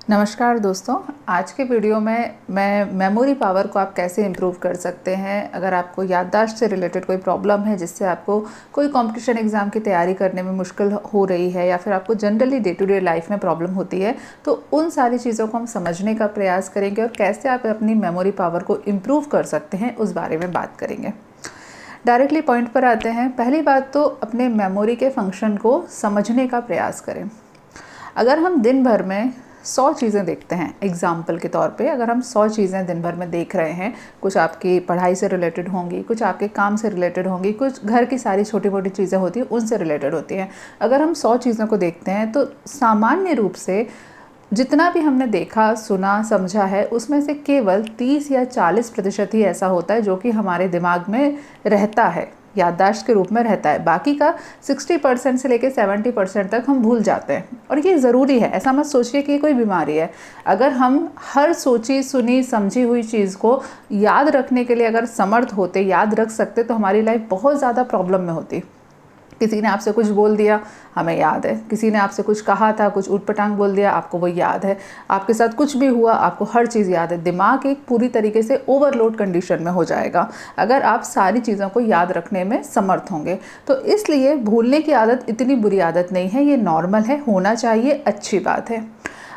नमस्कार दोस्तों, आज के वीडियो में मैं मेमोरी पावर को आप कैसे इम्प्रूव कर सकते हैं। अगर आपको याददाश्त से रिलेटेड कोई प्रॉब्लम है जिससे आपको कोई कंपटीशन एग्ज़ाम की तैयारी करने में मुश्किल हो रही है या फिर आपको generally day to day life में प्रॉब्लम होती है, तो उन सारी चीज़ों को हम समझने का प्रयास करेंगे और कैसे आप अपनी मेमोरी पावर को इम्प्रूव कर सकते हैं उस बारे में बात करेंगे। डायरेक्टली पॉइंट पर आते हैं। पहली बात तो अपने मेमोरी के फंक्शन को समझने का प्रयास करें। अगर हम दिन भर में 100 चीज़ें देखते हैं, एग्जाम्पल के तौर पे अगर हम 100 चीज़ें दिन भर में देख रहे हैं, कुछ आपकी पढ़ाई से रिलेटेड होंगी, कुछ आपके काम से रिलेटेड होंगी, कुछ घर की सारी छोटी मोटी चीज़ें होती हैं उनसे रिलेटेड होती हैं। अगर हम 100 चीज़ों को देखते हैं तो सामान्य रूप से जितना भी हमने देखा, सुना, समझा है उसमें से केवल 30 या 40% ही ऐसा होता है जो कि हमारे दिमाग में रहता है, याददाश्त के रूप में रहता है। बाकी का 60% से लेकर 70% तक हम भूल जाते हैं और ये ज़रूरी है। ऐसा मत सोचिए कि ये कोई बीमारी है। अगर हम हर सोची सुनी समझी हुई चीज़ को याद रखने के लिए अगर समर्थ होते, याद रख सकते, तो हमारी लाइफ बहुत ज़्यादा प्रॉब्लम में होती। किसी ने आपसे कुछ बोल दिया, हमें याद है। किसी ने आपसे कुछ कहा था, कुछ ऊट-पटांग बोल दिया, आपको वो याद है। आपके साथ कुछ भी हुआ, आपको हर चीज़ याद है। दिमाग एक पूरी तरीके से ओवरलोड कंडीशन में हो जाएगा अगर आप सारी चीज़ों को याद रखने में समर्थ होंगे। तो इसलिए भूलने की आदत इतनी बुरी आदत नहीं है, ये नॉर्मल है, होना चाहिए, अच्छी बात है।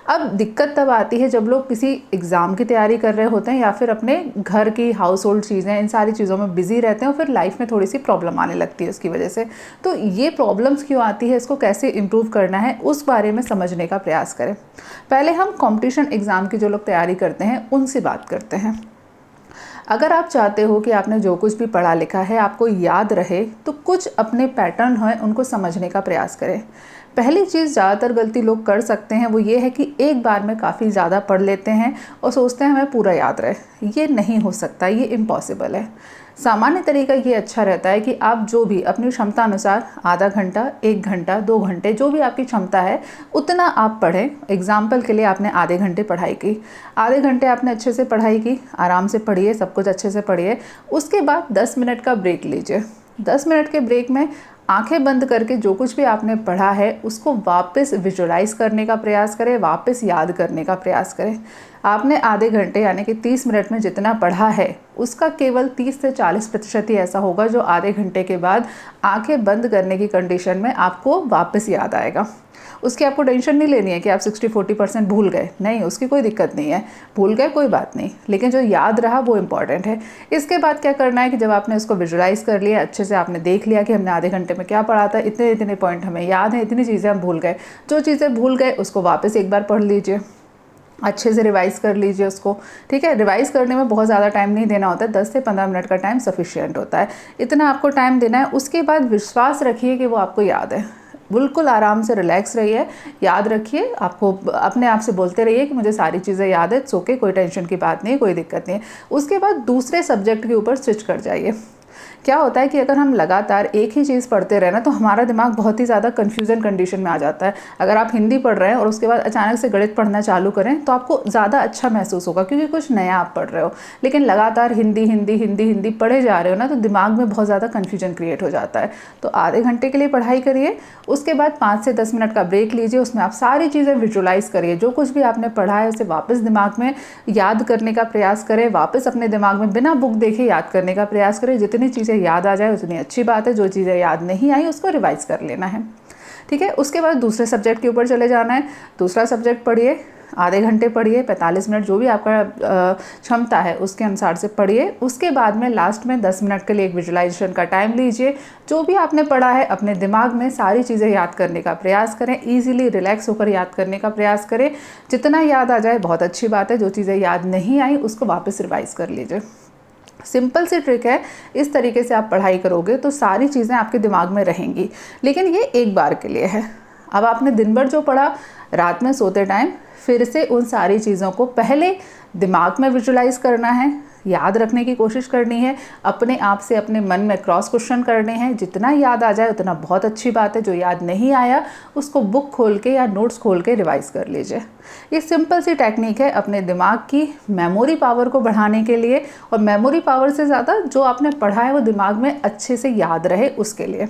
अब दिक्कत तब आती है जब लोग किसी एग्ज़ाम की तैयारी कर रहे होते हैं या फिर अपने घर की हाउस होल्ड चीज़ें, इन सारी चीज़ों में बिज़ी रहते हैं और फिर लाइफ में थोड़ी सी प्रॉब्लम आने लगती है उसकी वजह से। तो ये प्रॉब्लम्स क्यों आती है, इसको कैसे इम्प्रूव करना है, उस बारे में समझने का प्रयास करें। पहले हम कॉम्पिटिशन एग्ज़ाम की जो लोग तैयारी करते हैं उनसे बात करते हैं। अगर आप चाहते हो कि आपने जो कुछ भी पढ़ा लिखा है आपको याद रहे, तो कुछ अपने पैटर्न हैं उनको समझने का प्रयास करें। पहली चीज़ ज़्यादातर गलती लोग कर सकते हैं वो ये है कि एक बार में काफ़ी ज़्यादा पढ़ लेते हैं और सोचते हैं हमें पूरा याद रहे। ये नहीं हो सकता, ये इम्पॉसिबल है। सामान्य तरीका ये अच्छा रहता है कि आप जो भी अपनी क्षमता अनुसार आधा घंटा, 1 घंटा, 2 घंटे, जो भी आपकी क्षमता है उतना आप पढ़ें। एग्जाम्पल के लिए आपने आधे घंटे पढ़ाई की, आधे घंटे आपने अच्छे से पढ़ाई की, आराम से पढ़िए, सब कुछ अच्छे से पढ़िए। उसके बाद 10 मिनट का ब्रेक लीजिए। 10 मिनट के ब्रेक में आंखें बंद करके जो कुछ भी आपने पढ़ा है उसको वापस विजुलाइज करने का प्रयास करें, वापस याद करने का प्रयास करें। आपने आधे घंटे यानी कि 30 मिनट में जितना पढ़ा है उसका केवल 30 से 40% ही ऐसा होगा जो आधे घंटे के बाद आंखें बंद करने की कंडीशन में आपको वापस याद आएगा। उसकी आपको टेंशन नहीं लेनी है कि आप 60-40% भूल गए, नहीं, उसकी कोई दिक्कत नहीं है। भूल गए कोई बात नहीं, लेकिन जो याद रहा वो इम्पॉर्टेंट है। इसके बाद क्या करना है कि जब आपने उसको विजुलाइज कर लिया, अच्छे से आपने देख लिया कि हमने आधे घंटे में क्या पढ़ा था, इतने इतने पॉइंट हमें याद हैं, इतनी चीज़ें हम भूल गए। जो चीज़ें भूल गए उसको वापस एक बार पढ़ लीजिए, अच्छे से रिवाइज़ कर लीजिए उसको। ठीक है, रिवाइज़ करने में बहुत ज़्यादा टाइम नहीं देना होता है, 10 से 15 मिनट का टाइम सफिशिएंट होता है। इतना आपको टाइम देना है। उसके बाद विश्वास रखिए कि वो आपको याद है। बिल्कुल आराम से रिलैक्स रहिए, याद रखिए, आपको अपने आप से बोलते रहिए कि मुझे सारी चीज़ें याद है, इट्स ओके, कोई टेंशन की बात नहीं है, कोई दिक्कत नहीं है। उसके बाद दूसरे सब्जेक्ट के ऊपर स्विच कर जाइए। क्या होता है कि अगर हम लगातार एक ही चीज़ पढ़ते रहे ना तो हमारा दिमाग बहुत ही ज़्यादा कन्फ्यूज़न कंडीशन में आ जाता है। अगर आप हिंदी पढ़ रहे हैं और उसके बाद अचानक से गणित पढ़ना चालू करें तो आपको ज़्यादा अच्छा महसूस होगा क्योंकि कुछ नया आप पढ़ रहे हो। लेकिन लगातार हिंदी हिंदी हिंदी हिंदी पढ़े जा रहे हो ना तो दिमाग में बहुत ज़्यादा कन्फ्यूजन क्रिएट हो जाता है। तो आधे घंटे के लिए पढ़ाई करिए, उसके बाद 5 से 10 मिनट का ब्रेक लीजिए। उसमें आप सारी चीज़ें विजुलाइज करिए, जो कुछ भी आपने पढ़ा है उसे वापस दिमाग में याद करने का प्रयास करें, वापस अपने दिमाग में बिना बुक देखे याद करने का प्रयास करें। जितनी चीज़ें याद आ जाए उतनी अच्छी बात है, जो चीज़ें याद नहीं आई उसको रिवाइज कर लेना है। ठीक है, उसके बाद दूसरे सब्जेक्ट के ऊपर चले जाना है। दूसरा सब्जेक्ट पढ़िए, आधे घंटे पढ़िए, 45 मिनट, जो भी आपका क्षमता है उसके अनुसार से पढ़िए। उसके बाद में लास्ट में 10 मिनट के लिए एक विजुलाइजेशन का टाइम लीजिए। जो भी आपने पढ़ा है अपने दिमाग में सारी चीज़ें याद करने का प्रयास करें, ईजिली रिलैक्स होकर याद करने का प्रयास करें। जितना याद आ जाए बहुत अच्छी बात है, जो चीज़ें याद नहीं आई उसको वापस रिवाइज कर लीजिए। सिंपल सी ट्रिक है, इस तरीके से आप पढ़ाई करोगे तो सारी चीज़ें आपके दिमाग में रहेंगी। लेकिन ये एक बार के लिए है। अब आपने दिन भर जो पढ़ा, रात में सोते टाइम फिर से उन सारी चीज़ों को पहले दिमाग में विजुलाइज करना है, याद रखने की कोशिश करनी है, अपने आप से अपने मन में क्रॉस क्वेश्चन करने हैं। जितना याद आ जाए उतना बहुत अच्छी बात है। जो याद नहीं आया उसको बुक खोल के या नोट्स खोल के रिवाइज कर लीजिए। ये सिंपल सी टेक्निक है अपने दिमाग की मेमोरी पावर को बढ़ाने के लिए, और मेमोरी पावर से ज़्यादा जो आपने पढ़ा है वो दिमाग में अच्छे से याद रहे उसके लिए।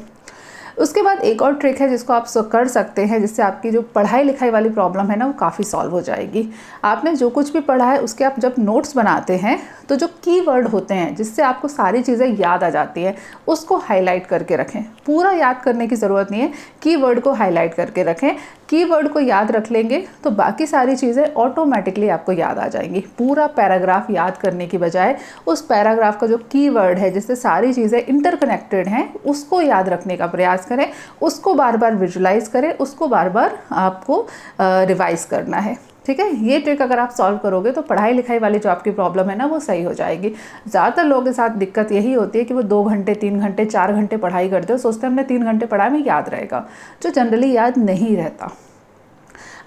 उसके बाद एक और ट्रिक है जिसको आप कर सकते हैं, जिससे आपकी जो पढ़ाई लिखाई वाली प्रॉब्लम है ना वो काफ़ी सॉल्व हो जाएगी। आपने जो कुछ भी पढ़ा है उसके आप जब नोट्स बनाते हैं तो जो कीवर्ड होते हैं जिससे आपको सारी चीज़ें याद आ जाती है उसको हाईलाइट करके रखें। पूरा याद करने की ज़रूरत नहीं है, कीवर्ड को हाईलाइट करके रखें। कीवर्ड को याद रख लेंगे तो बाकी सारी चीज़ें ऑटोमेटिकली आपको याद आ जाएंगी। पूरा पैराग्राफ याद करने की बजाय उस पैराग्राफ का जो कीवर्ड है जिससे सारी चीज़ें इंटरकनेक्टेड हैं उसको याद रखने का प्रयास करें, उसको बार बार विजुलाइज करें, उसको बार बार आपको रिवाइज करना है। ठीक है, ये ट्रिक अगर आप सॉल्व करोगे तो पढ़ाई लिखाई वाली जो आपकी प्रॉब्लम है ना वो सही हो जाएगी। ज़्यादातर लोगों के साथ दिक्कत यही होती है कि वो 2 घंटे 3 घंटे 4 घंटे पढ़ाई करते हो, सोचते हैं हमने 3 घंटे पढ़ा है, में याद रहेगा, जो जनरली याद नहीं रहता।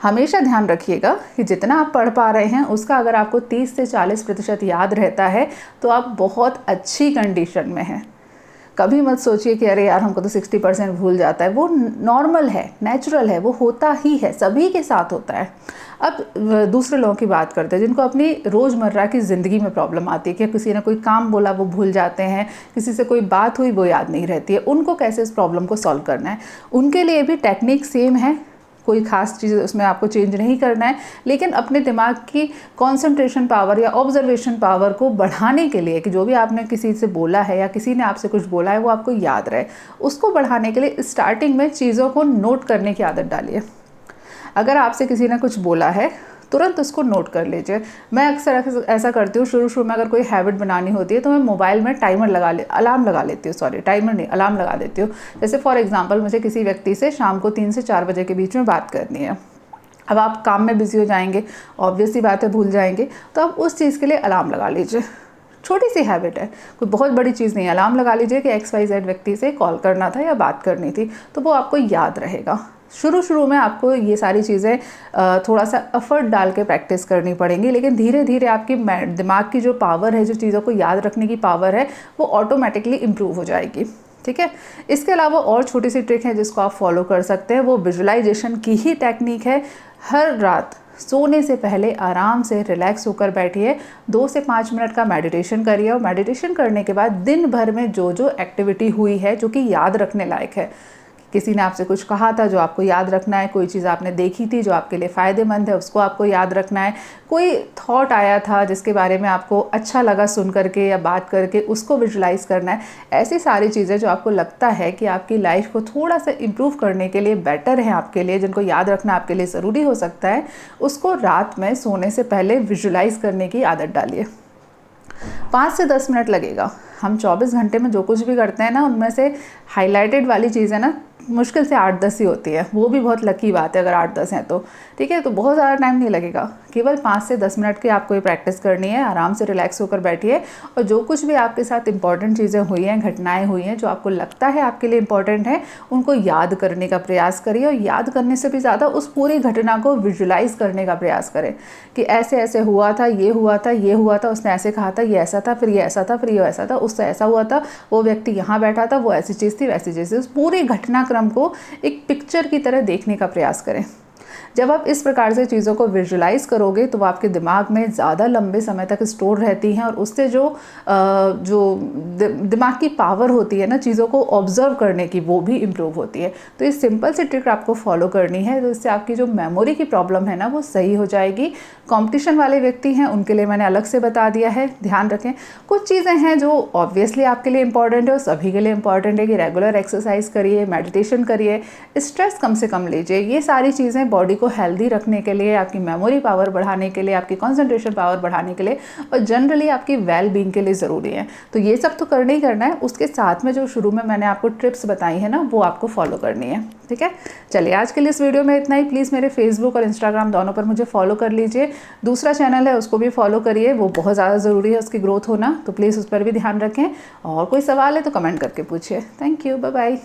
हमेशा ध्यान रखिएगा कि जितना आप पढ़ पा रहे हैं उसका अगर आपको 30 से 40% याद रहता है तो आप बहुत अच्छी कंडीशन में हैं। कभी मत सोचिए कि अरे यार हमको तो 60% भूल जाता है, वो नॉर्मल है, नेचुरल है, वो होता ही है, सभी के साथ होता है। अब दूसरे लोगों की बात करते हैं जिनको अपनी रोज़मर्रा की ज़िंदगी में प्रॉब्लम आती है कि किसी ने कोई काम बोला वो भूल जाते हैं, किसी से कोई बात हुई वो याद नहीं रहती है, उनको कैसे इस प्रॉब्लम को सॉल्व करना है। उनके लिए भी टेक्निक सेम है, कोई ख़ास चीज़ उसमें आपको चेंज नहीं करना है, लेकिन अपने दिमाग की कंसंट्रेशन पावर या ऑब्जर्वेशन पावर को बढ़ाने के लिए कि जो भी आपने किसी से बोला है या किसी ने आपसे कुछ बोला है वो आपको याद रहे, उसको बढ़ाने के लिए स्टार्टिंग में चीज़ों को नोट करने की आदत डालिए। अगर आपसे किसी ने कुछ बोला है तुरंत उसको नोट कर लीजिए। मैं अक्सर ऐसा करती हूँ, शुरू में अगर कोई हैबिट बनानी होती है तो मैं मोबाइल में अलार्म लगा लेती हूँ, टाइमर नहीं, अलार्म लगा देती हूँ। जैसे फॉर एग्जांपल मुझे किसी व्यक्ति से शाम को 3 से 4 बजे के बीच में बात करनी है। अब आप काम में बिजी हो जाएंगे, ऑब्वियस सी बात है भूल जाएंगे, तो आप उस चीज़ के लिए अलार्म लगा लीजिए। छोटी सी हैबिट है, कोई बहुत बड़ी चीज़ नहीं है। अलार्म लगा लीजिए कि XYZ व्यक्ति से कॉल करना था या बात करनी थी, तो वो आपको याद रहेगा। शुरू में आपको ये सारी चीज़ें थोड़ा सा एफर्ट डाल के प्रैक्टिस करनी पड़ेंगी, लेकिन धीरे धीरे आपकी दिमाग की जो पावर है, जो चीज़ों को याद रखने की पावर है, वो ऑटोमेटिकली इम्प्रूव हो जाएगी। ठीक है, इसके अलावा और छोटी सी ट्रिक है जिसको आप फॉलो कर सकते हैं, वो विजुलाइजेशन की ही टेक्निक है। हर रात सोने से पहले आराम से रिलैक्स होकर बैठिए, 2 से 5 मिनट का मेडिटेशन करिए और मेडिटेशन करने के बाद दिन भर में जो जो एक्टिविटी हुई है जो कि याद रखने लायक है, किसी ने आपसे कुछ कहा था जो आपको याद रखना है, कोई चीज़ आपने देखी थी जो आपके लिए फ़ायदेमंद है उसको आपको याद रखना है, कोई थॉट आया था जिसके बारे में आपको अच्छा लगा सुन करके या बात करके उसको विजुलाइज़ करना है। ऐसी सारी चीज़ें जो आपको लगता है कि आपकी लाइफ को थोड़ा सा इम्प्रूव करने के लिए बेटर है आपके लिए, जिनको याद रखना आपके लिए ज़रूरी हो सकता है, उसको रात में सोने से पहले विजुलाइज़ करने की आदत डालिए। 5 से 10 मिनट लगेगा। हम 24 घंटे में जो कुछ भी करते हैं ना, उनमें से हाईलाइटेड वाली चीज़ें ना मुश्किल से 8-10 ही होती है, वो भी बहुत लकी बात है अगर 8-10 हैं तो। ठीक है, तो बहुत ज़्यादा टाइम नहीं लगेगा, केवल 5 से 10 मिनट की आपको ये प्रैक्टिस करनी है। आराम से रिलैक्स होकर बैठिए और जो कुछ भी आपके साथ इंपॉर्टेंट चीज़ें हुई हैं, घटनाएं हुई हैं जो आपको लगता है आपके लिए इंपॉर्टेंट है, उनको याद करने का प्रयास करिए। और याद करने से भी ज़्यादा उस पूरी घटना को विजुलाइज़ करने का प्रयास करें कि ऐसे ऐसे हुआ था, ये हुआ था, ये हुआ था, उसने ऐसे कहा था, ये ऐसा था, फिर ये ऐसा था, फिर ये ऐसा था, उससे ऐसा हुआ था, वो व्यक्ति यहाँ बैठा था, वो ऐसी चीज़ थी, वैसी चीज़ थी। उस पूरी घटनाक्रम को एक पिक्चर की तरह देखने का प्रयास करें। जब आप इस प्रकार से चीज़ों को विजुलाइज़ करोगे तो वो आपके दिमाग में ज़्यादा लंबे समय तक स्टोर रहती हैं और उससे जो दिमाग की पावर होती है ना चीज़ों को ऑब्जर्व करने की, वो भी इम्प्रूव होती है। तो ये सिंपल सी ट्रिक आपको फॉलो करनी है, तो इससे आपकी जो मेमोरी की प्रॉब्लम है ना वो सही हो जाएगी। कंपटीशन वाले व्यक्ति हैं उनके लिए मैंने अलग से बता दिया है, ध्यान रखें। कुछ चीज़ें हैं जो ऑब्वियसली आपके लिए इंपॉर्टेंट है और सभी के लिए इंपॉर्टेंट है कि रेगुलर एक्सरसाइज करिए, मेडिटेशन करिए, स्ट्रेस कम से कम लीजिए। ये सारी चीज़ें बॉडी को हेल्दी रखने के लिए, आपकी मेमोरी पावर बढ़ाने के लिए, आपकी कंसंट्रेशन पावर बढ़ाने के लिए और जनरली आपकी वेल बीइंग के लिए ज़रूरी है। तो ये सब तो करना ही करना है, उसके साथ में जो शुरू में मैंने आपको टिप्स बताई है ना वो आपको फॉलो करनी है। ठीक है, चलिए आज के लिए इस वीडियो में इतना ही। प्लीज़ मेरे फेसबुक और इंस्टाग्राम दोनों पर मुझे फॉलो कर लीजिए। दूसरा चैनल है उसको भी फॉलो करिए, वो बहुत ज़्यादा ज़रूरी है उसकी ग्रोथ होना, तो प्लीज़ उस पर भी ध्यान रखें। और कोई सवाल है तो कमेंट करके पूछिए। Thank you, bye bye.